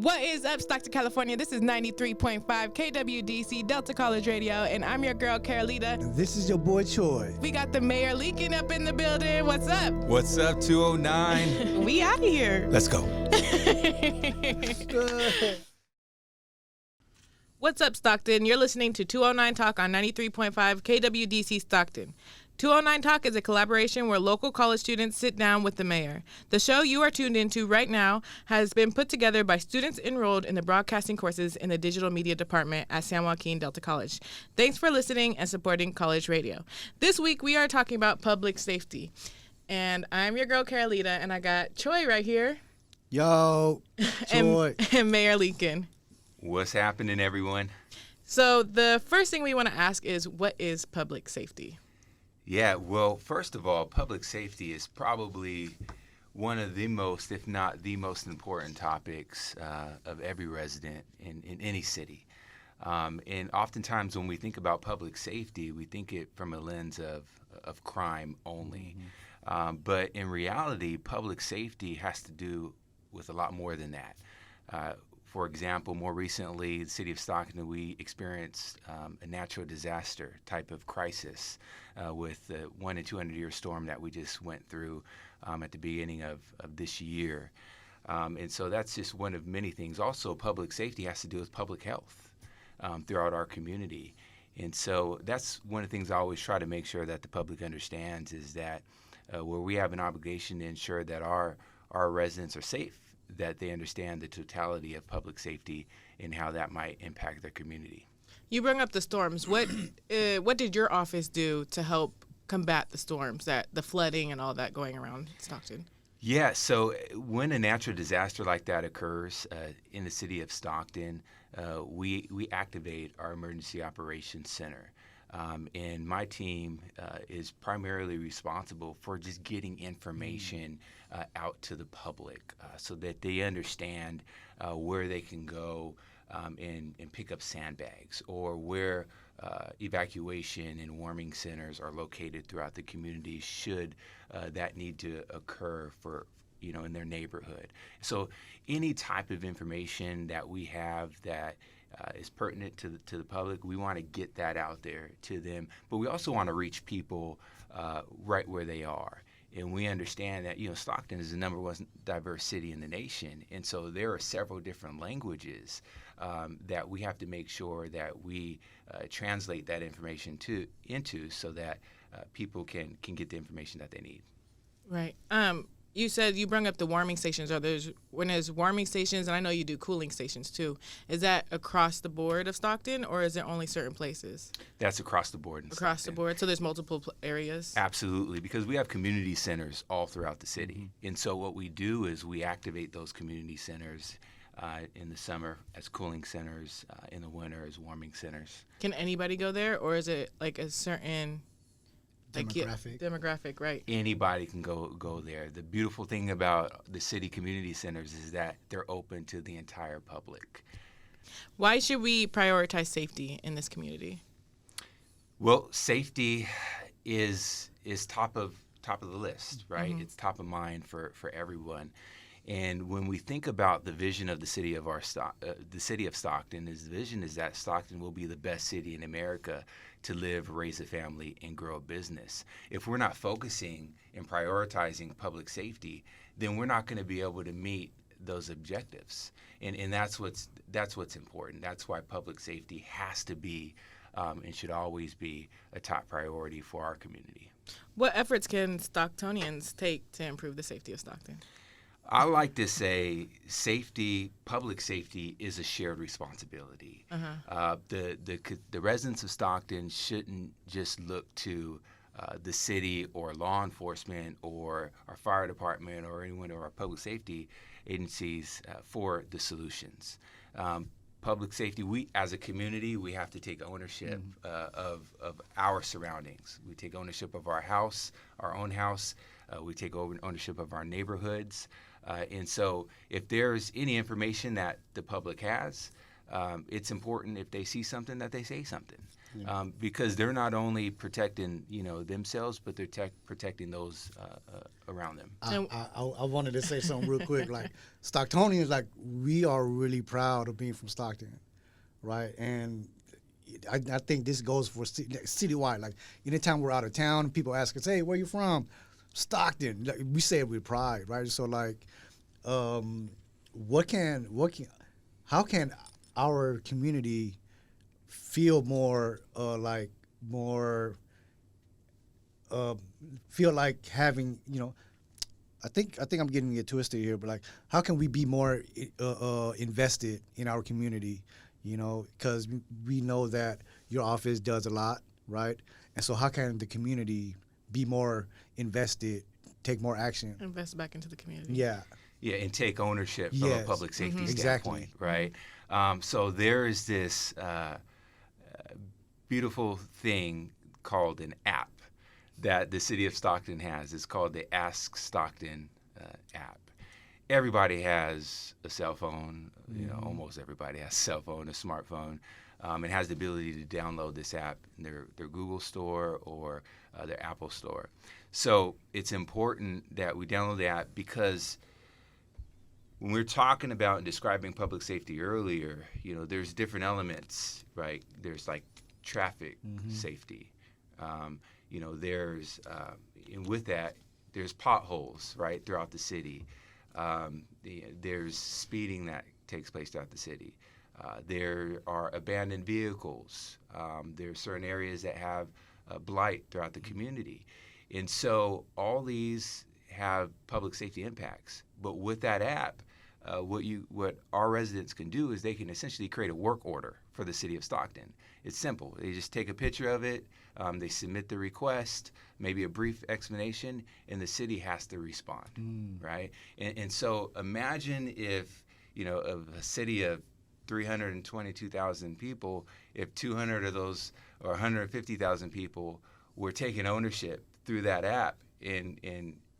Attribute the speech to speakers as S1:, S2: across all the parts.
S1: What is up, Stockton, California? This is 93.5 KWDC Delta College Radio, and I'm your girl, Carolita.
S2: And this is your boy, Troy.
S1: We got the mayor leaking up in the building. What's up?
S3: What's up, 209?
S1: We out of here.
S3: Let's go.
S1: What's up, Stockton? You're listening to 209 Talk on 93.5 KWDC Stockton. 209 Talk is a collaboration where local college students sit down with the mayor. The show you are tuned into right now has been put together by students enrolled in the broadcasting courses in the Digital Media Department at San Joaquin Delta College. Thanks for listening and supporting college radio. This week, we are talking about public safety. And I'm your girl, Carolita, and I got Troy right here.
S2: Yo, Troy.
S1: and Mayor Lincoln.
S3: What's happening, everyone?
S1: So the first thing we want to ask is, what is public safety?
S3: Yeah, well, first of all, public safety is probably one of the most, if not the most important topics of every resident in any city. And oftentimes when we think about public safety, we think it from a lens of crime only. Mm-hmm. But in reality, public safety has to do with a lot more than that. For example, more recently, the city of Stockton, we experienced a natural disaster type of crisis with the 1 in 200-year storm that we just went through at the beginning of this year. And so that's just one of many things. Also, public safety has to do with public health throughout our community. And so that's one of the things I always try to make sure that the public understands is that where we have an obligation to ensure that our residents are safe, that they understand the totality of public safety and how that might impact their community.
S1: You bring up the storms. What did your office do to help combat the storms, the flooding and all that going around Stockton?
S3: Yeah, so when a natural disaster like that occurs in the city of Stockton, we activate our Emergency Operations Center. And my team is primarily responsible for just getting information out to the public so that they understand where they can go and pick up sandbags, or where evacuation and warming centers are located throughout the community should that need to occur in their neighborhood. So any type of information that we have that is pertinent to the public, we want to get that out there to them. But we also want to reach people right where they are. And we understand that, Stockton is the number one diverse city in the nation. And so there are several different languages that we have to make sure that we translate that information into so that people can get the information that they need.
S1: Right. You said you brought up the warming stations. When there's warming stations, and I know you do cooling stations too, is that across the board of Stockton, or is it only certain places?
S3: That's across the board in
S1: Across
S3: Stockton.
S1: the board, so there's multiple areas?
S3: Absolutely, because we have community centers all throughout the city. Mm-hmm. And so what we do is we activate those community centers in the summer as cooling centers, in the winter as warming centers.
S1: Can anybody go there, or is it like a certain... demographic, right?
S3: Anybody can go there. The beautiful thing about the city community centers is that they're open to the entire public.
S1: Why should we prioritize safety in this community?
S3: Well, safety is top of the list, right? Mm-hmm. It's top of mind for everyone. And when we think about the vision of the city of the city of Stockton, the vision is that Stockton will be the best city in America to live, raise a family, and grow a business. If we're not focusing and prioritizing public safety, then we're not going to be able to meet those objectives. And that's what's important. That's why public safety has to be and should always be a top priority for our community.
S1: What efforts can Stocktonians take to improve the safety of Stockton?
S3: I like to say public safety is a shared responsibility. Uh-huh. The residents of Stockton shouldn't just look to the city or law enforcement or our fire department or anyone of our public safety agencies for the solutions. Public safety, we as a community, we have to take ownership of our surroundings. We take ownership of our own house. We take ownership of our neighborhoods. And so if there's any information that the public has, it's important if they see something that they say something. because they're not only protecting themselves, but they're protecting those around them.
S2: I wanted to say something real quick. Like Stocktonians, like we are really proud of being from Stockton, right? And I think this goes for citywide. Like anytime we're out of town, people ask us, "Hey, where you from?" Stockton. Like, we say it with pride, right? So like, how can our community feel more feel like having, I think I'm getting it twisted here, but like, how can we be more invested in our community? Because we know that your office does a lot, right? And so how can the community be more invested, take more action?
S1: Invest back into the community.
S2: Yeah.
S3: Yeah, and take ownership from a public safety standpoint, right? So there is this beautiful thing called an app that the city of Stockton has. It's called the Ask Stockton app. Everybody has a cell phone. Almost everybody has a cell phone, a smartphone, and has the ability to download this app in their Google Store or their Apple Store. So it's important that we download the app, because when we're talking about and describing public safety earlier, there's different elements, right? There's like traffic safety. There's and with that, there's potholes, right, throughout the city. There's speeding that takes place throughout the city. There are abandoned vehicles. There are certain areas that have blight throughout the community. And so all these have public safety impacts. But with that app, what our residents can do is they can essentially create a work order for the city of Stockton. It's simple. They just take a picture of it, they submit the request, maybe a brief explanation, and the city has to respond, right? And so imagine if, of a city of 322,000 people, if 200 of those or 150,000 people were taking ownership through that app, and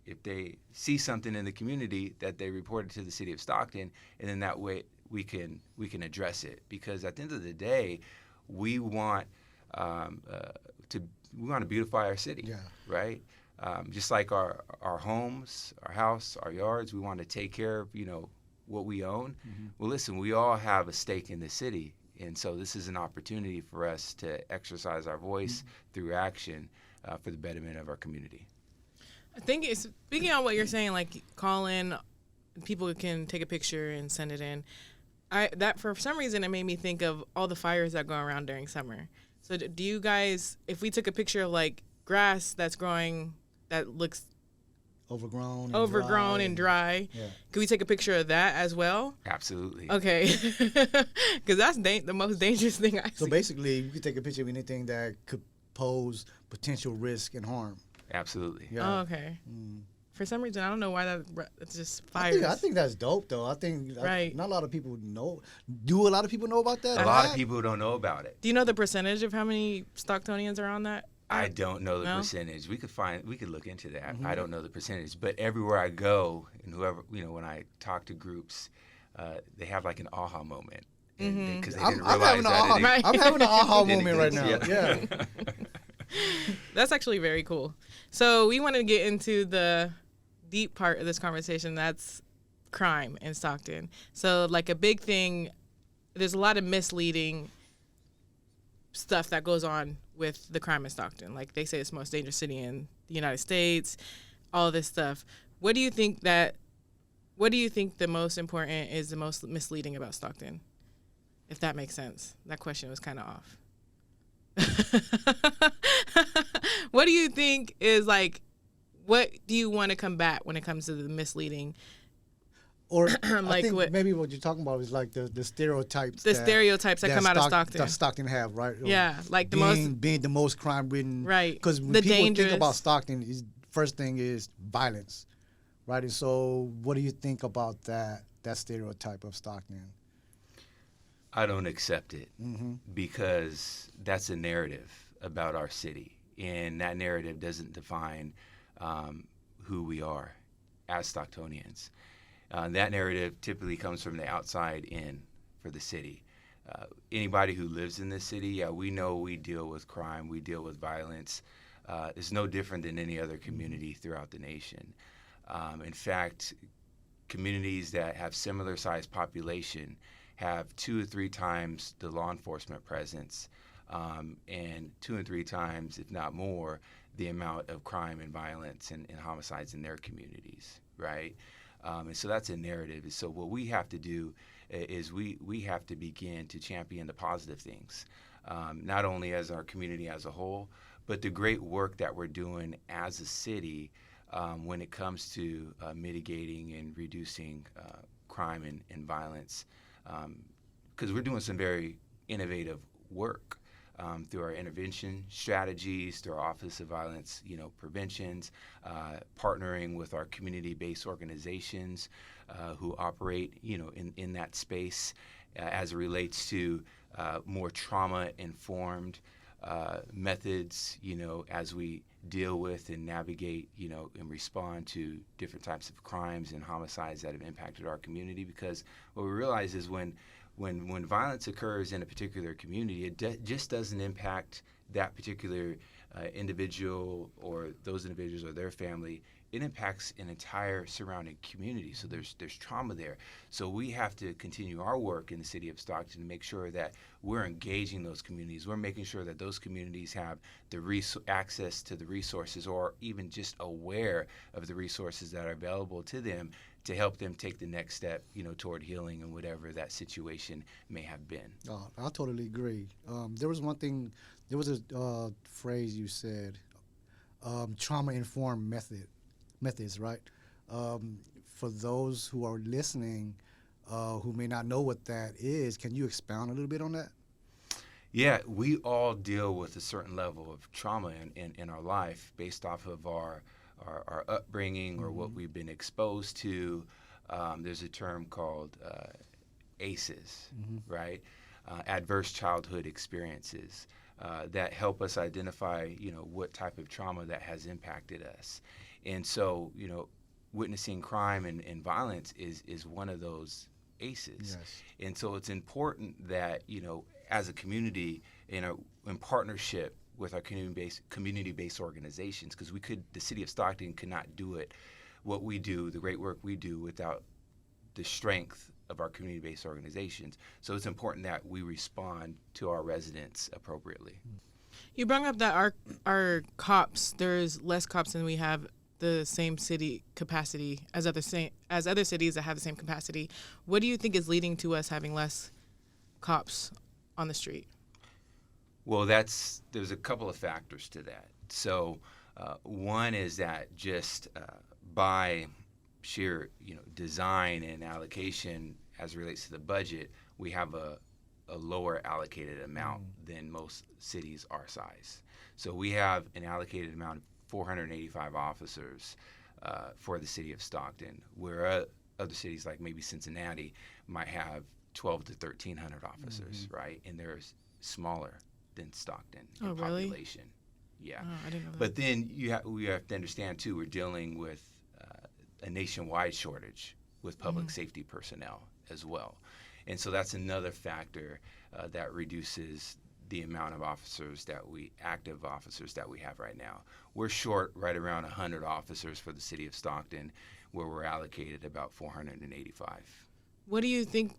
S3: if they see something in the community, that they report it to the city of Stockton, and then that way we can address it. Because at the end of the day, we want to beautify our city, right? Just like our homes, our house, our yards, we want to take care of what we own. Well, listen, we all have a stake in the city, and so this is an opportunity for us to exercise our voice through action for the betterment of our community.
S1: I think it's speaking on what you're saying, like call in, people can take a picture and send it in. That for some reason it made me think of all the fires that go around during summer. So do you guys, if we took a picture of like grass that's growing that looks
S2: overgrown
S1: and dry, could we take a picture of that as well?
S3: Absolutely.
S1: Okay, because that's the most dangerous thing I see.
S2: So basically, you could take a picture of anything that could pose potential risk and harm.
S3: Absolutely.
S1: Yeah. Oh, okay. For some reason, I don't know why it's just fires.
S2: I think that's dope, though. I think not a lot of people know. Do a lot of people know about that?
S3: A lot of people don't know about it.
S1: Do you know the percentage of how many Stocktonians are on that?
S3: I don't know the percentage. We could look into that. I don't know the percentage, but everywhere I go, and whoever when I talk to groups, they have like an aha moment because they didn't realize that.
S2: I'm having an aha moment right now. Yeah.
S1: That's actually very cool. So we want to get into the deep part of this conversation. That's crime in Stockton. So like a big thing, there's a lot of misleading stuff that goes on with the crime in Stockton. Like they say it's the most dangerous city in the United States, all this stuff. What do you think the most important is, the most misleading about Stockton? If that makes sense. That question was kind of off. What do you think is like, what do you want to combat when it comes to the misleading?
S2: Or I think maybe what you're talking about is like the stereotypes.
S1: Stereotypes that come out of Stockton.
S2: That Stockton have, right?
S1: Yeah, like
S2: being the most crime-ridden.
S1: Right.
S2: Because when people think about Stockton, first thing is violence, right? And so, what do you think about that stereotype of Stockton?
S3: I don't accept it because that's a narrative about our city, and that narrative doesn't define who we are as Stocktonians. That narrative typically comes from the outside in for the city. Anybody who lives in this city, yeah, we know we deal with crime, we deal with violence. It's no different than any other community throughout the nation. In fact, communities that have similar sized population have 2 or 3 times the law enforcement presence, and 2 and 3 times, if not more, the amount of crime and violence and homicides in their communities, right? And so that's a narrative. So what we have to do is we have to begin to champion the positive things, not only as our community as a whole, but the great work that we're doing as a city when it comes to mitigating and reducing crime and violence, because we're doing some very innovative work through our intervention strategies, through our Office of Violence, preventions, partnering with our community-based organizations who operate, in that space as it relates to more trauma-informed methods, as we deal with and navigate, and respond to different types of crimes and homicides that have impacted our community. Because what we realize is when violence occurs in a particular community, it just doesn't impact that particular individual or those individuals or their family. It impacts an entire surrounding community. So there's trauma there. So we have to continue our work in the city of Stockton to make sure that we're engaging those communities. We're making sure that those communities have the access to the resources, or even just aware of the resources that are available to them to help them take the next step, toward healing and whatever that situation may have been.
S2: Oh, I totally agree. There was a phrase you said, trauma-informed methods, right? For those who are listening who may not know what that is, can you expound a little bit on that?
S3: Yeah, we all deal with a certain level of trauma in our life based off of our upbringing or what we've been exposed to. There's a term called ACEs, right? Adverse childhood experiences that help us identify, what type of trauma that has impacted us. And so, witnessing crime and violence is one of those ACEs. Yes. And so it's important that, as a community, in partnership with our community-based organizations, because the city of Stockton could not do what we do, the great work we do, without the strength of our community-based organizations. So it's important that we respond to our residents appropriately.
S1: You brought up that our cops, there's less cops than we have the same city capacity as other cities that have the same capacity. What do you think is leading to us having less cops on the street?
S3: Well, there's a couple of factors to that. So one is that just by sheer design and allocation as it relates to the budget, we have a lower allocated amount than most cities our size. So we have an allocated amount of 485 officers for the city of Stockton, where other cities like maybe Cincinnati might have 1,200 to 1,300 officers, right? And they're smaller than Stockton in population. Yeah.
S1: Oh, I didn't know that.
S3: But then we have to understand too, we're dealing with a nationwide shortage with public safety personnel as well. And so that's another factor that reduces the amount of active officers that we have right now. We're short right around 100 officers for the city of Stockton, where we're allocated about 485.
S1: What do you think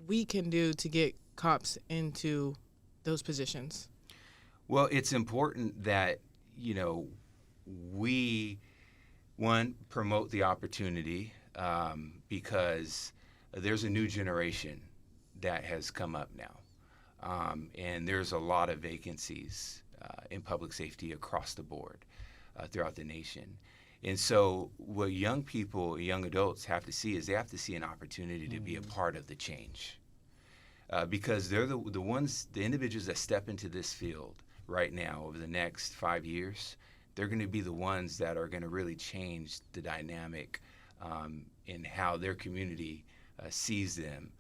S1: we can do to get cops into those positions?
S3: Well, it's important that, we, promote the opportunity because there's a new generation that has come up now. And there's a lot of vacancies in public safety across the board throughout the nation. And so what young people, young adults have to see is they have to see an opportunity to be a part of the change. Because they're the individuals that step into this field right now over the next 5 years, they're going to be the ones that are going to really change the dynamic in how their community sees them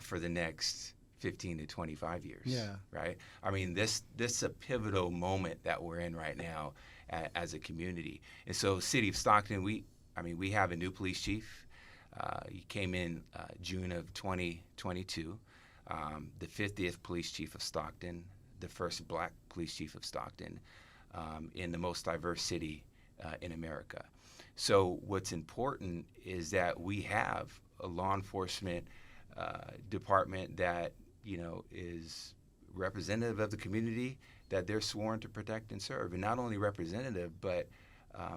S3: for the next 15 to 25 years. Yeah. Right? I mean, this is a pivotal moment that we're in right now as a community. And so City of Stockton, we have a new police chief. He came in June of 2022. the 50th police chief of Stockton, the first black police chief of Stockton, in the most diverse city in America. So what's important is that we have a law enforcement department that, is representative of the community that they're sworn to protect and serve, and not only representative, but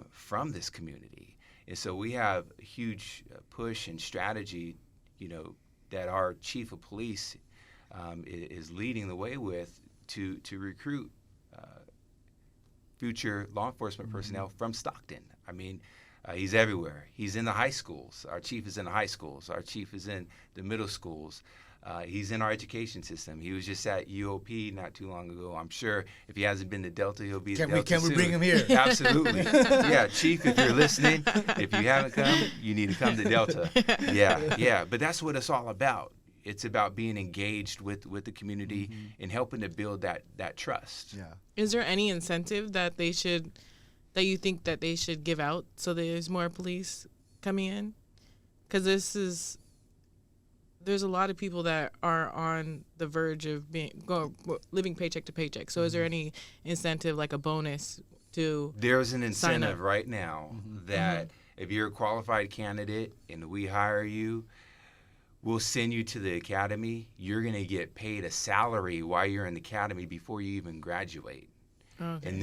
S3: from this community. And so we have a huge push and strategy, that our chief of police is leading the way with to recruit future law enforcement personnel from Stockton. I mean, he's everywhere. He's in the high schools. Our chief is in the high schools. Our chief is in the middle schools. He's in our education system. He was just at UOP not too long ago. I'm sure if he hasn't been to Delta, he'll be at Delta
S2: Can we
S3: soon.
S2: bring him here?
S3: Absolutely. Yeah, Chief, if you're listening, if you haven't come, you need to come to Delta. Yeah. But that's what it's all about. It's about being engaged with the community and helping to build that trust.
S2: Yeah.
S1: Is there any incentive that you think that they should give out so there's more police coming in? Because there's a lot of people that are on the verge of living paycheck to paycheck. So is there any incentive, like a bonus to
S3: There's an
S1: sign
S3: incentive
S1: up?
S3: right now that if you're a qualified candidate and we hire you, we'll send you to the academy. You're going to get paid a salary while you're in the academy before you even graduate.
S1: Okay.
S3: And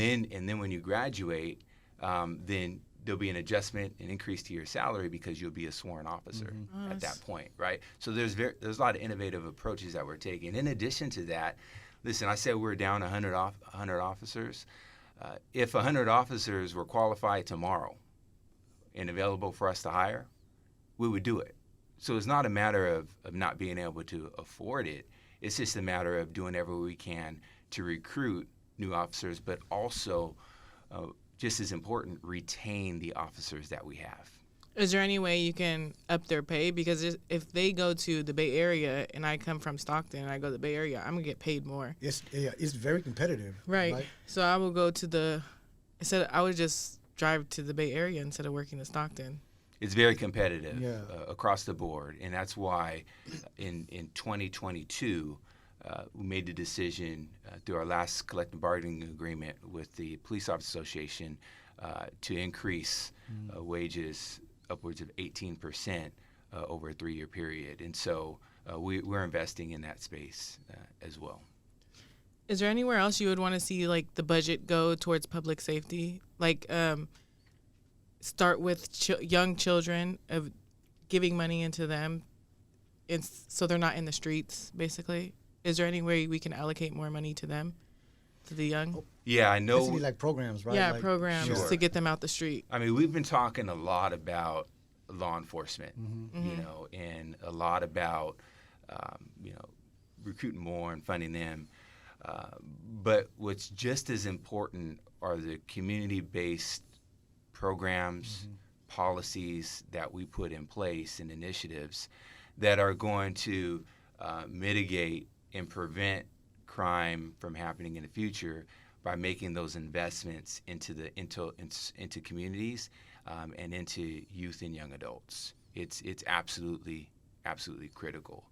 S3: then when you graduate, then there'll be an adjustment, an increase to your salary because you'll be a sworn officer at that point, right? So there's a lot of innovative approaches that we're taking. In addition to that, listen, I said we're down 100 officers. If 100 officers were qualified tomorrow and available for us to hire, we would do it. So it's not a matter of not being able to afford it. It's just a matter of doing everything we can to recruit new officers, but also, just as important, retain the officers that we have.
S1: Is there any way you can up their pay? Because if they go to the Bay Area and I come from Stockton and I go to the Bay Area, I'm going to get paid more.
S2: It's very competitive.
S1: Right. So I will go to I would just drive to the Bay Area instead of working in Stockton.
S3: It's very competitive
S2: Yeah.
S3: Across the board, and that's why in 2022 we made the decision through our last collective bargaining agreement with the Police Officers Association to increase wages upwards of 18% over a 3-year period, and so we're investing in that space as well.
S1: Is there anywhere else you would want to see like the budget go towards public safety? Like start with young children, of giving money into them, so they're not in the streets, basically. Is there any way we can allocate more money to them, to the young?
S3: Yeah, I know.
S2: Basically like programs, right?
S1: Yeah,
S2: like,
S1: programs
S3: Sure.
S1: to get them out the street.
S3: I mean, we've been talking a lot about law enforcement, and a lot about, recruiting more and funding them. But what's just as important are the community-based programs, policies that we put in place and initiatives that are going to mitigate and prevent crime from happening in the future by making those investments into communities and into youth and young adults. It's absolutely critical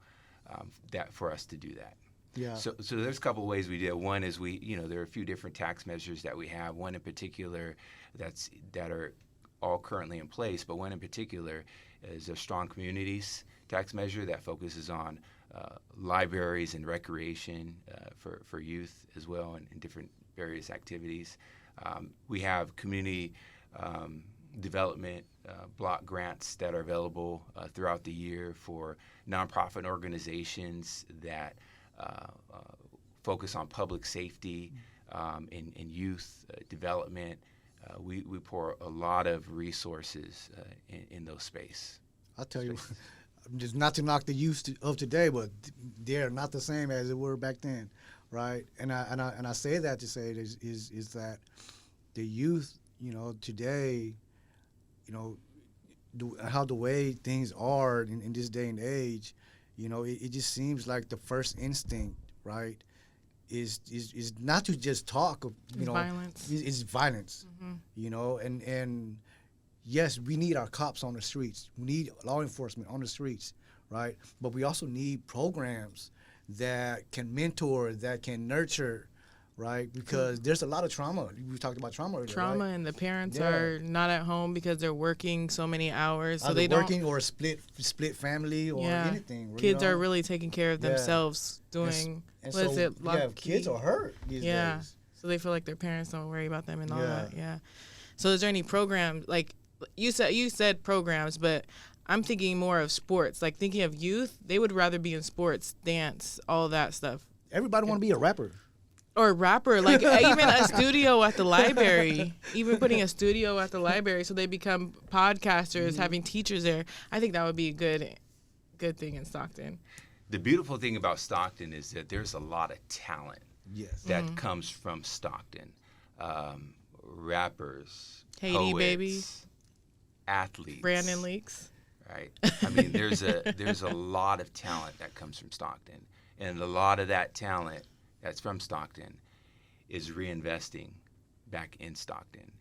S3: that for us to do that.
S2: Yeah.
S3: So there's a couple of ways we do it. One is there are a few different tax measures that we have. One in particular that are all currently in place, but one in particular is a Strong Communities tax measure that focuses on libraries and recreation for youth as well, and different various activities. We have community development block grants that are available throughout the year for nonprofit organizations that focus on public safety and youth development. We pour a lot of resources in those spaces.
S2: I'll tell you, just not to knock the youth of today, but they're not the same as they were back then, right? And I say that to say is that the youth, today, how the way things are in this day and age, it just seems like the first instinct, right, is not to just talk of,
S1: Violence.
S2: It's violence, and yes, we need our cops on the streets. We need law enforcement on the streets, right? But we also need programs that can mentor, that can nurture, right? Because there's a lot of trauma. We talked about trauma earlier,
S1: Trauma,
S2: right?
S1: and the parents
S2: Yeah.
S1: are not at home because they're working so many hours, so
S2: Either
S1: they don't.
S2: working or a split family or
S1: Yeah.
S2: anything.
S1: Kids
S2: you know?
S1: are really taking care of
S2: Yeah.
S1: themselves, doing
S2: And
S1: what is
S2: so,
S1: it?
S2: yeah, kids are hurt these
S1: Yeah.
S2: days.
S1: So they feel like their parents don't worry about them and all
S2: Yeah.
S1: that. Yeah. So is there any programs, like you said programs, but I'm thinking more of sports. Like thinking of youth, they would rather be in sports, dance, all that stuff.
S2: Everybody want to be a rapper.
S1: Or a rapper, like even a studio at the library, even putting a studio at the library so they become podcasters, having teachers there. I think that would be a good thing in Stockton.
S3: The beautiful thing about Stockton is that there's a lot of talent
S2: Yes.
S3: that comes from Stockton. Rappers,
S1: Haiti
S3: poets,
S1: baby,
S3: athletes.
S1: Brandon Leaks.
S3: Right. I mean, there's a lot of talent that comes from Stockton, and a lot of that talent that's from Stockton is reinvesting back in Stockton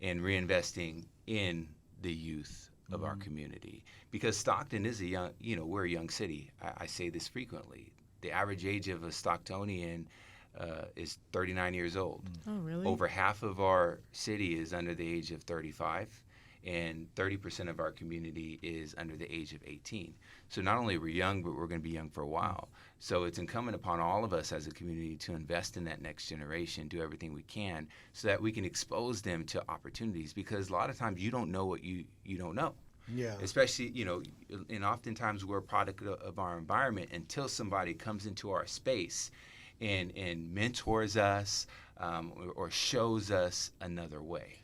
S3: and reinvesting in the youth of our community, because Stockton is we're a young city. I say this frequently. The average age of a Stocktonian is 39 years old.
S1: Oh, really?
S3: Over half of our city is under the age of 35, and 30% of our community is under the age of 18. So not only are we young, but we're going to be young for a while. So it's incumbent upon all of us as a community to invest in that next generation, do everything we can so that we can expose them to opportunities, because a lot of times you don't know what you don't know.
S2: Yeah.
S3: Especially, and oftentimes we're a product of our environment until somebody comes into our space and mentors us or shows us another way.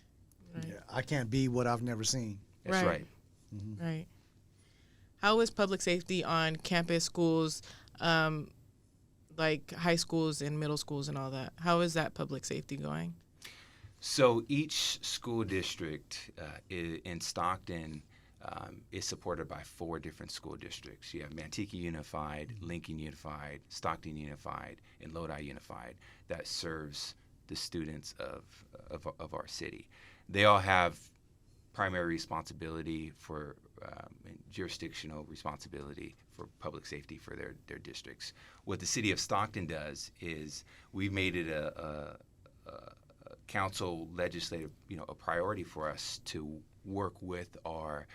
S1: Right.
S2: Yeah, I can't be what I've never seen.
S3: That's right.
S1: Right. How is public safety on campus schools, like high schools and middle schools and all that? How is that public safety going?
S3: So each school district in Stockton is supported by 4 different school districts. You have Manteca Unified, Lincoln Unified, Stockton Unified, and Lodi Unified that serves the students of our city. They all have primary responsibility for jurisdictional responsibility for public safety for their districts. What the city of Stockton does is we've made it a council legislative, a priority for us to work with our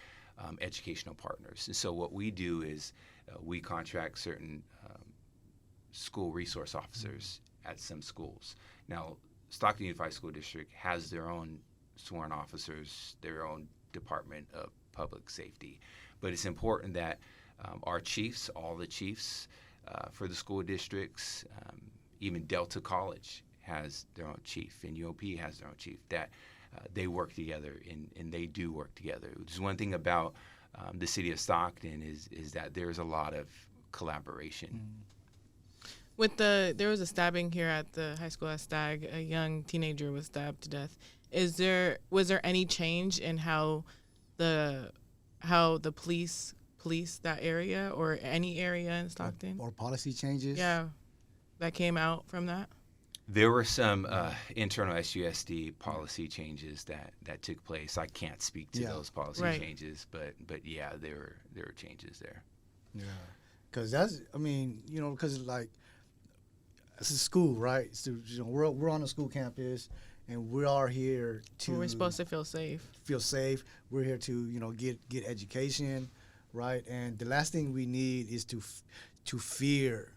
S3: educational partners. And so what we do is we contract certain school resource officers at some schools. Now, Stockton Unified School District has their own sworn officers, their own Department of Public Safety. But it's important that our chiefs, all the chiefs for the school districts, even Delta College has their own chief, and UOP has their own chief, that they work together, and they do work together. Just one thing about the city of Stockton is that there's a lot of collaboration.
S1: There was a stabbing here at the high school at Stagg. A young teenager was stabbed to death. Was there any change in how the police that area or any area in Stockton?
S2: Or policy changes?
S1: Yeah, that came out from that.
S3: There were some internal SUSD policy changes that took place. I can't speak to those policy changes, but yeah, there were changes there.
S2: Yeah, because because like it's a school, right? So we're on a school campus, and we are here to.
S1: We're supposed to feel safe.
S2: Feel safe. We're here to get education, right? And the last thing we need is to fear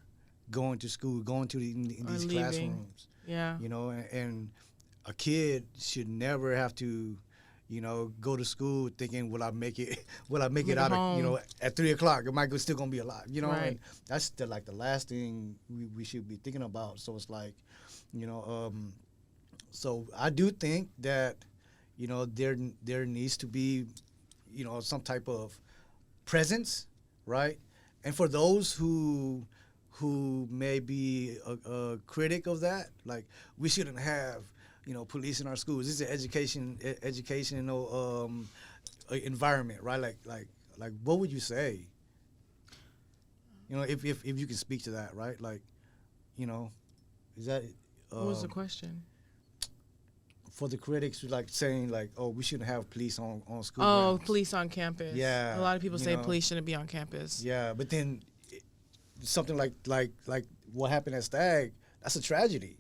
S2: going to school, going to in these classrooms.
S1: Yeah.
S2: And a kid should never have to, go to school thinking, will I make it out
S1: home.
S2: of, at 3:00? Am I still gonna be alive?
S1: Right.
S2: And that's the last thing we should be thinking about. So it's like, so I do think that, there needs to be, some type of presence, right? And for those who may be a critic of that, like we shouldn't have, police in our schools. This is an educational environment, right? Like what would you say? If you can speak to that, right? Like, is that
S1: What was the question?
S2: for the critics, like saying like, oh, we shouldn't have police on school
S1: Oh,
S2: grounds.
S1: police on campus.
S2: Yeah,
S1: A lot of people say police shouldn't be on campus.
S2: Yeah, but then something like what happened at Stag, that's a tragedy,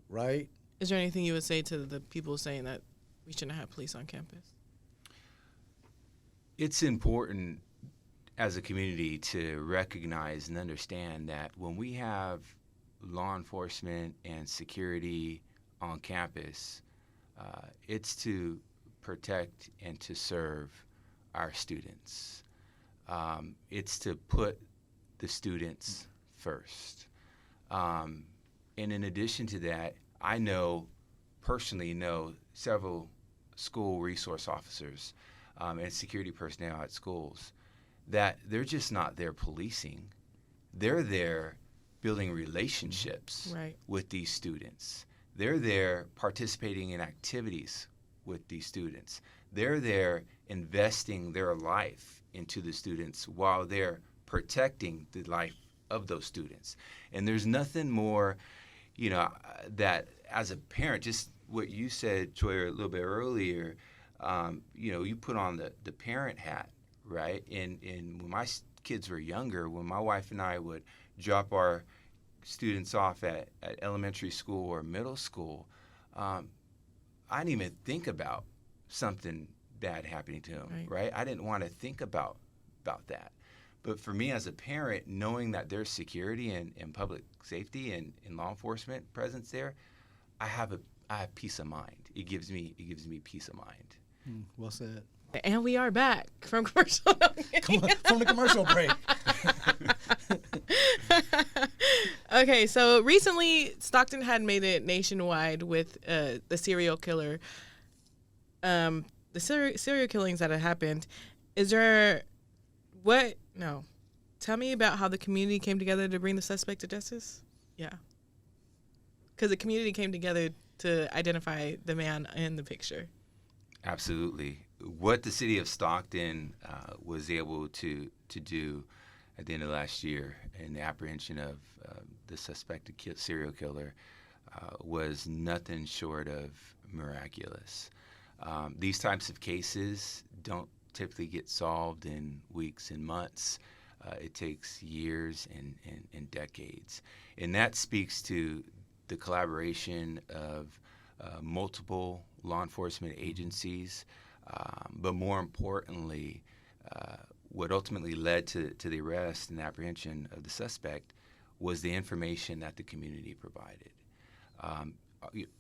S2: right?
S1: Is there anything you would say to the people saying that we shouldn't have police on campus?
S3: It's important as a community to recognize and understand that when we have law enforcement and security on campus, it's to protect and to serve our students. It's to put the students first. And in addition to that, I personally know several school resource officers and security personnel at schools that they're just not there policing. They're there building relationships with these students. They're there participating in activities with these students. They're there investing their life into the students while they're protecting the life of those students. And there's nothing more, that as a parent, just what you said, Troy, a little bit earlier, you put on the parent hat, right? And when my kids were younger, when my wife and I would drop our students off at elementary school or middle school, I didn't even think about something bad happening to them, right? I didn't want to think about that. But for me as a parent, knowing that there's security and public safety and law enforcement presence there, I have peace of mind. It gives me peace of mind.
S2: Well said.
S1: And we are back from commercial.
S2: From the commercial break.
S1: Okay, so recently Stockton had made it nationwide with the serial killer, the serial killings that had happened. Tell me about how the community came together to bring the suspect to justice. Yeah. Because the community came together to identify the man in the picture.
S3: Absolutely. What the city of Stockton was able to do at the end of last year in the apprehension of the suspected serial killer was nothing short of miraculous. These types of cases don't typically get solved in weeks and months. It takes years and decades. And that speaks to the collaboration of multiple law enforcement agencies, but more importantly, what ultimately led to the arrest and apprehension of the suspect was the information that the community provided.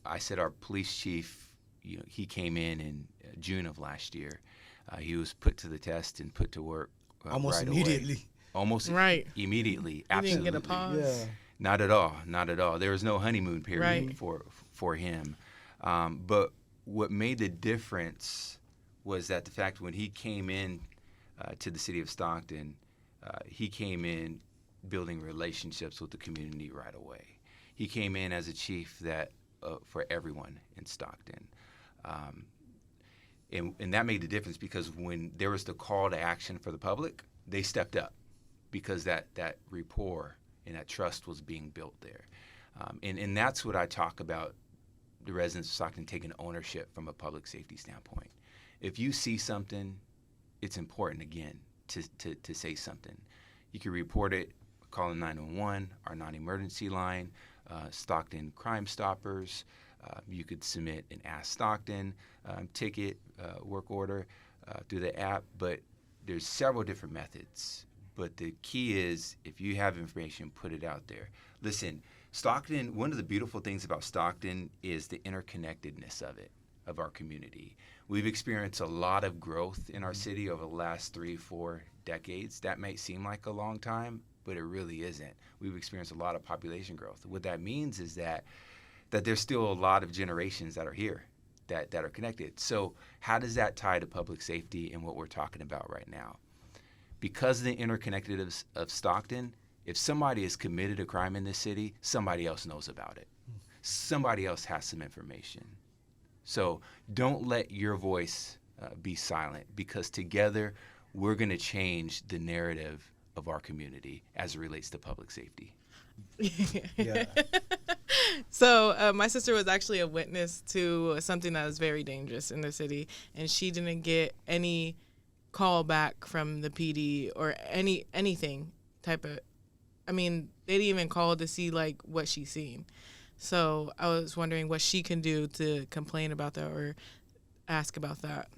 S3: I said our police chief, he came in June of last year. He was put to the test and put to work
S2: almost
S3: right
S2: immediately.
S3: Away. Almost immediately.
S1: He
S3: Absolutely.
S1: didn't get a pause.
S2: Yeah.
S3: Not at all. There was no honeymoon period for him. But what made the difference was that the fact when he came in to the city of Stockton, he came in building relationships with the community right away. He came in as a chief that for everyone in Stockton. And that made the difference because when there was the call to action for the public, they stepped up because that rapport and that trust was being built there. And that's what I talk about, the residents of Stockton taking ownership from a public safety standpoint. If you see something, it's important, again, to say something. You can report it, calling 911, our non-emergency line, Stockton Crime Stoppers. You could submit an Ask Stockton ticket, work order through the app, but there's several different methods. But the key is, if you have information, put it out there. Listen, Stockton, one of the beautiful things about Stockton is the interconnectedness of our community. We've experienced a lot of growth in our city over the last 3-4 decades. That may seem like a long time, but it really isn't. We've experienced a lot of population growth. What that means is that there's still a lot of generations that are here that are connected. So how does that tie to public safety and what we're talking about right now? Because of the interconnectedness of Stockton, if somebody has committed a crime in this city, somebody else knows about it. Somebody else has some information. So don't let your voice be silent, because together we're going to change the narrative of our community as it relates to public safety.
S2: Yeah.
S1: So my sister was actually a witness to something that was very dangerous in the city, and she didn't get any call back from the PD or anything type of I mean, they didn't even call to see like what she's seen. So I was wondering what she can do to complain about that or ask about that.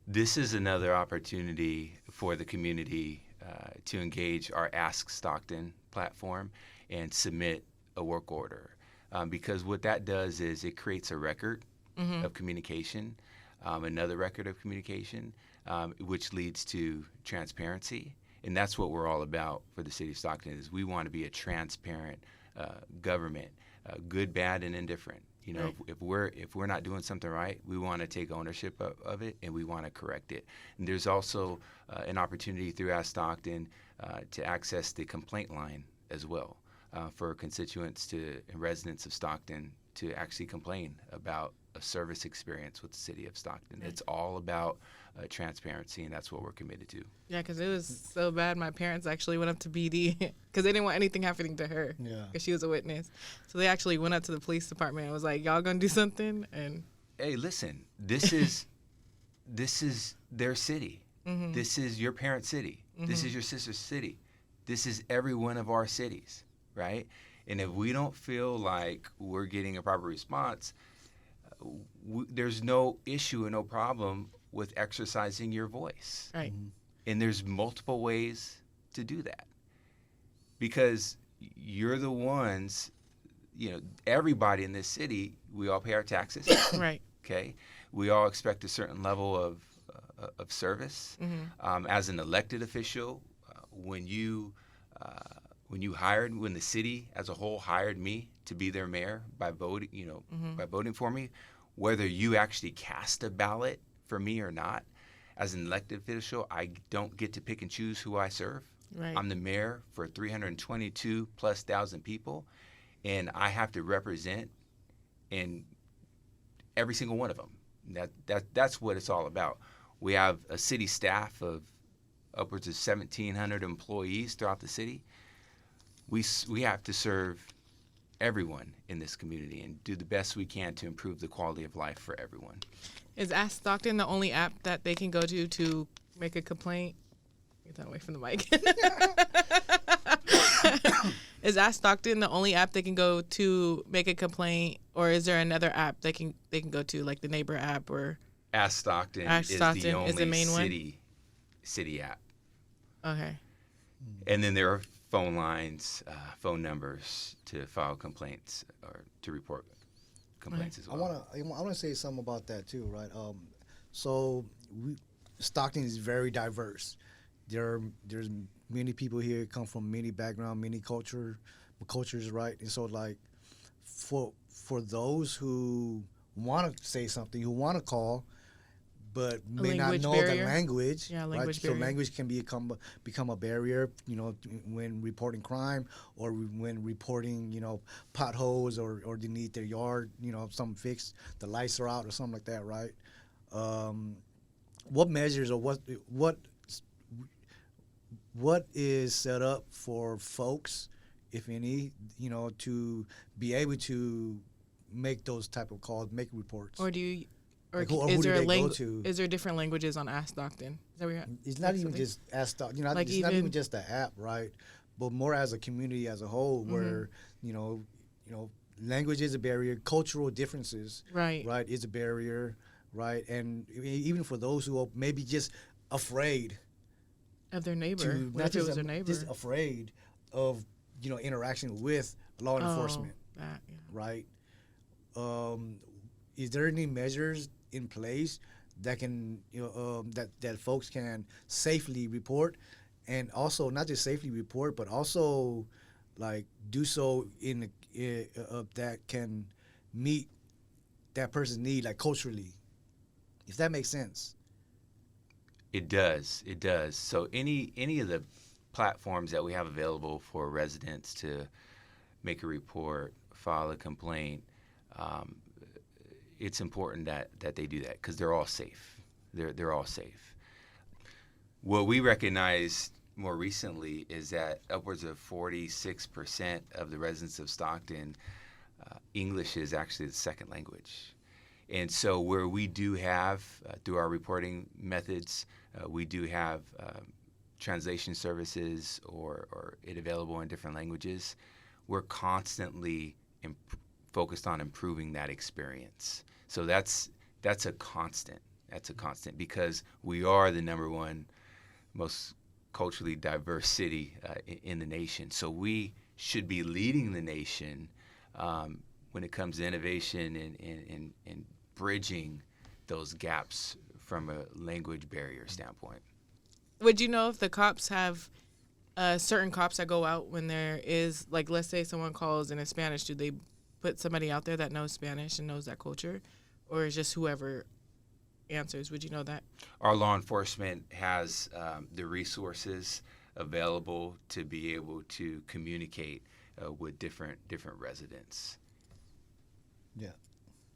S3: This is another opportunity for the community to engage our Ask Stockton platform and submit a work order. Because what that does is it creates a record of communication, another record of communication, which leads to transparency. And that's what we're all about for the city of Stockton is we want to be a transparent government, good, bad, and indifferent. You know,
S1: Right.
S3: if we're not doing something right, we want to take ownership of it and we want to correct it. And there's also an opportunity through Ask Stockton to access the complaint line as well for constituents and residents of Stockton to actually complain about a service experience with the city of Stockton.
S1: Right.
S3: It's all about transparency, and that's what we're committed to.
S1: Yeah, because it was so bad. My parents actually went up to BD because they didn't want anything happening to her.
S2: Yeah.
S1: Because she was a witness. So they actually went up to the police department and was like, y'all gonna do something? And
S3: Hey, listen, this is their city. This is your parents' city. This is your sister's city. This is every one of our cities, right? And if we don't feel like we're getting a proper response, there's no issue and no problem with exercising your voice.
S1: right.
S3: And there's multiple ways to do that because you're the ones, you know, everybody in this city, we all pay our taxes.
S1: Right.
S3: Okay, we all expect a certain level of service. As an elected official, when the city as a whole hired me to be their mayor by voting, by voting for me, whether you actually cast a ballot for me or not, as an elected official, I don't get to pick and choose who I serve.
S1: Right.
S3: I'm the mayor for 322 plus thousand people, and I have to represent in every single one of them. That's what it's all about. We have a city staff of upwards of 1,700 employees throughout the city. We have to serve everyone in this community and do the best we can to improve the quality of life for everyone.
S1: Is Ask Stockton the only app that they can go to make a complaint? Get that away from the mic. Is Ask Stockton the only app they can go to make a complaint, or is there another app they can go to, like the neighbor app or?
S3: Ask Stockton,
S1: Ask
S3: is
S1: Stockton
S3: the only
S1: is the main one?
S3: city app.
S1: Okay.
S3: And then there are phone lines, phone numbers to file complaints or to report complaints as well.
S2: I wanna say something about that too, right? Stockton is very diverse. There's many people here come from many backgrounds, many cultures, right? And so like for those who want to say something, who want to call, but may not
S1: language
S2: know
S1: barrier.
S2: the language,
S1: Yeah,
S2: right?
S1: language
S2: So
S1: barrier.
S2: language can become a barrier, when reporting crime or when reporting, potholes or they need their yard, something fixed, the lights are out or something like that, right? What measures or what is set up for folks, if any, to be able to make those type of calls, make reports?
S1: Or do you? Or
S2: Like, who
S1: is
S2: do
S1: there a
S2: they go
S1: language?
S2: to?
S1: Is there different languages on Ask Stockton? Is that what you're,
S2: It's not
S1: like
S2: even
S1: something?
S2: just as stock,
S1: Like
S2: it's not
S1: even-
S2: even just the app, right? But more as a community as a whole, where language is a barrier, cultural differences,
S1: Right.
S2: right, is a barrier, right? And even for those who are maybe just afraid
S1: Of their neighbor.
S2: to
S1: What if it was their neighbor?
S2: just afraid of interaction with law enforcement,
S1: That, yeah.
S2: right? Is there any measures in place that can that folks can safely report, and also not just safely report, but also like do so in that can meet that person's need, like culturally, if that makes sense?
S3: It does. So any of the platforms that we have available for residents to make a report, file a complaint, it's important that they do that because they're all safe. They're all safe. What we recognized more recently is that upwards of 46% of the residents of Stockton, English is actually the second language. And so where we do have, through our reporting methods, we do have translation services or it available in different languages, we're constantly focused on improving that experience. So that's a constant. That's a constant because we are the number one most culturally diverse city in the nation. So we should be leading the nation when it comes to innovation and bridging those gaps from a language barrier standpoint.
S1: Would you know if the cops have certain cops that go out when there is, like, let's say someone calls and it's Spanish, do they put somebody out there that knows Spanish and knows that culture? Or is just whoever answers? Would you know that?
S3: Our law enforcement has the resources available to be able to communicate with different residents.
S2: Yeah.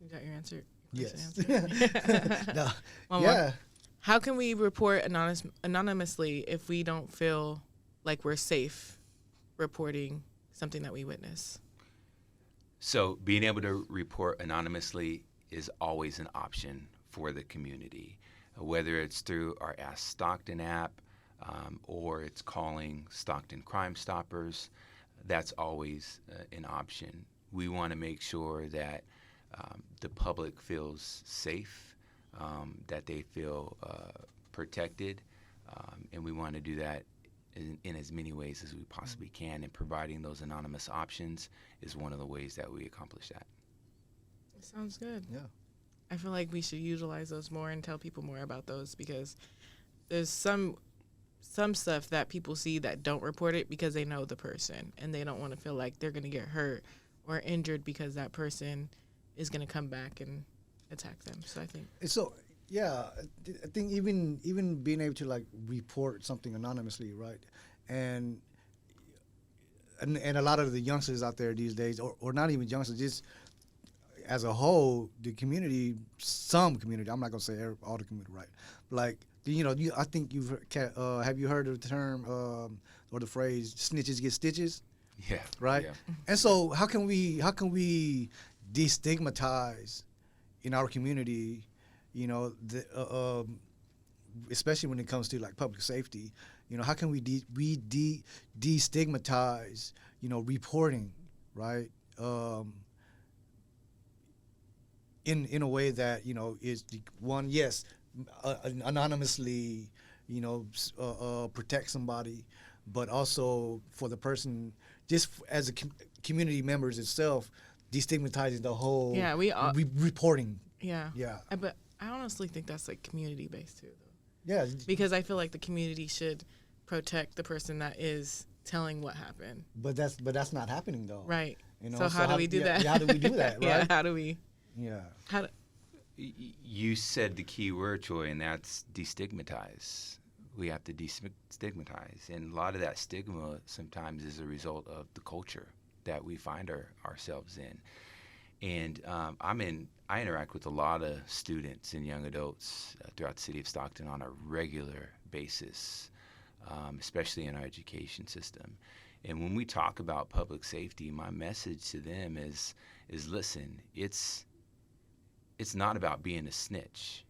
S1: You got your answer?
S2: Yes.
S1: No.
S2: Yeah.
S1: More. How can we report anonymously if we don't feel like we're safe reporting something that we witness?
S3: So being able to report anonymously is always an option for the community, whether it's through our Ask Stockton app or it's calling Stockton Crime Stoppers. That's always an option. We want to make sure that the public feels safe, that they feel protected, and we want to do that in as many ways as we possibly can, and providing those anonymous options is one of the ways that we accomplish that.
S1: Sounds good.
S2: Yeah.
S1: I feel like we should utilize those more and tell people more about those because there's some stuff that people see that don't report it because they know the person and they don't want to feel like they're going to get hurt or injured because that person is going to come back and attack them. So I think.
S2: So, yeah, I think even being able to, like, report something anonymously, right? And a lot of the youngsters out there these days, or not even youngsters, just as a whole, the community, some community, I'm not going to say all the community, right? Like, I think have you heard of the term or the phrase, snitches get stitches?
S3: Yeah.
S2: Right?
S3: Yeah.
S2: And so how can we destigmatize in our community, especially when it comes to, like, public safety, how can we destigmatize, reporting, right? In a way that, is one, yes, anonymously, protect somebody, but also for the person, just as a community members itself, destigmatizing the whole reporting.
S1: Yeah.
S2: Yeah.
S1: But I honestly think that's, like, community based too, though.
S2: Yeah.
S1: Because I feel like the community should protect the person that is telling what happened.
S2: But that's not happening, though.
S1: Right. So how do we do that?
S2: How do we do that? Right.
S1: Yeah. How do we?
S2: Yeah.
S3: You said the key word, Troy, and that's destigmatize. We have to destigmatize. And a lot of that stigma sometimes is a result of the culture that we find ourselves in. And I interact with a lot of students and young adults throughout the city of Stockton on a regular basis, especially in our education system. And when we talk about public safety, my message to them is listen, it's not about being a snitch.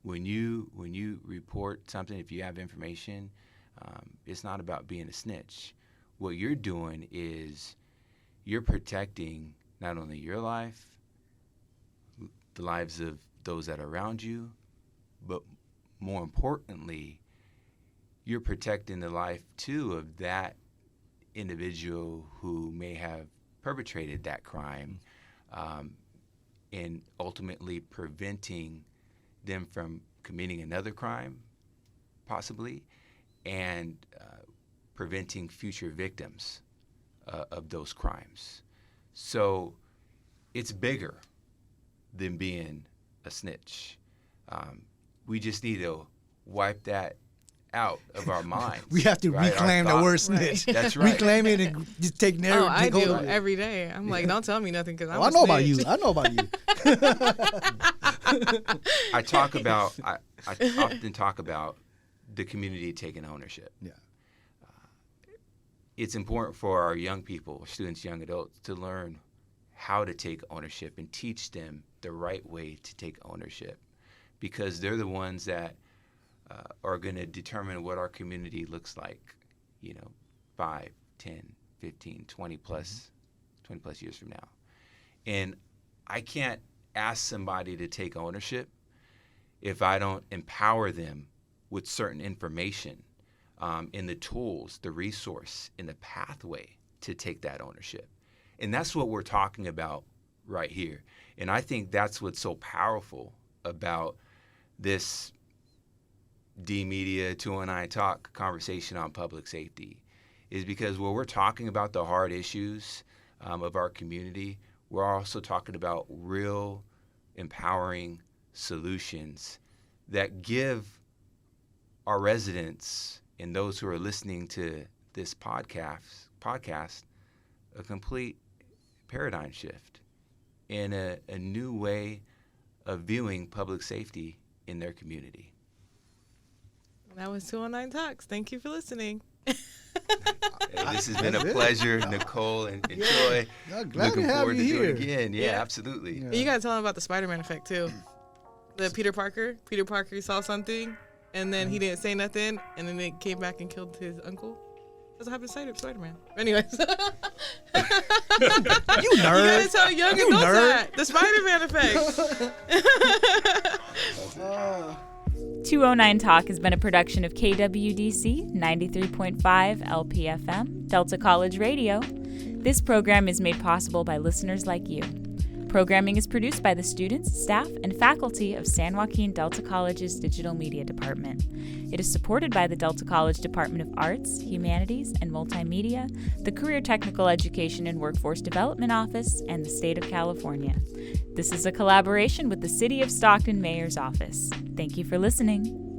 S3: When you report something, if you have information, it's not about being a snitch. What you're doing is you're protecting not only your life, the lives of those that are around you, but more importantly, you're protecting the life too of that individual who may have perpetrated that crime, and ultimately preventing them from committing another crime, possibly, and preventing future victims of those crimes. So it's bigger than being a snitch. We just need to wipe that out of our minds.
S2: We have to reclaim the word snitch.
S1: Right.
S3: That's right.
S2: Reclaim it and just take narrative.
S1: I do every day. I'm like, don't tell me nothing because I'm
S2: I know about you. I know about you.
S3: I often talk about the community taking ownership.
S2: Yeah.
S3: It's important for our young people, students, young adults, to learn how to take ownership and teach them the right way to take ownership, because they're the ones that are going to determine what our community looks like, 5, 10, 15, 20 plus years from now. And I can't ask somebody to take ownership if I don't empower them with certain information in the tools, the resource, in the pathway to take that ownership. And that's what we're talking about right here. And I think that's what's so powerful about this D-Media 209 Talk conversation on public safety, is because when we're talking about the hard issues of our community, we're also talking about real empowering solutions that give our residents and those who are listening to this podcast a complete paradigm shift and a new way of viewing public safety in their community.
S1: That was 209 Talks. Thank you for listening.
S3: This has been a pleasure, Nicole and Troy. Looking forward to doing it again. Yeah, absolutely.
S1: You got to tell them about the Spider-Man effect, too. The Peter Parker saw something, and then he didn't say nothing, and then it came back and killed his uncle. That's what happened to Spider-Man. Anyways. You
S2: nerd.
S1: You got to tell young adults that. The Spider-Man effect.
S4: 209 Talk has been a production of KWDC 93.5 LPFM, Delta College Radio. This program is made possible by listeners like you. Programming is produced by the students, staff, and faculty of San Joaquin Delta College's Digital Media Department. It is supported by the Delta College Department of Arts, Humanities, and Multimedia, the Career Technical Education and Workforce Development Office, and the State of California. This is a collaboration with the City of Stockton Mayor's Office. Thank you for listening.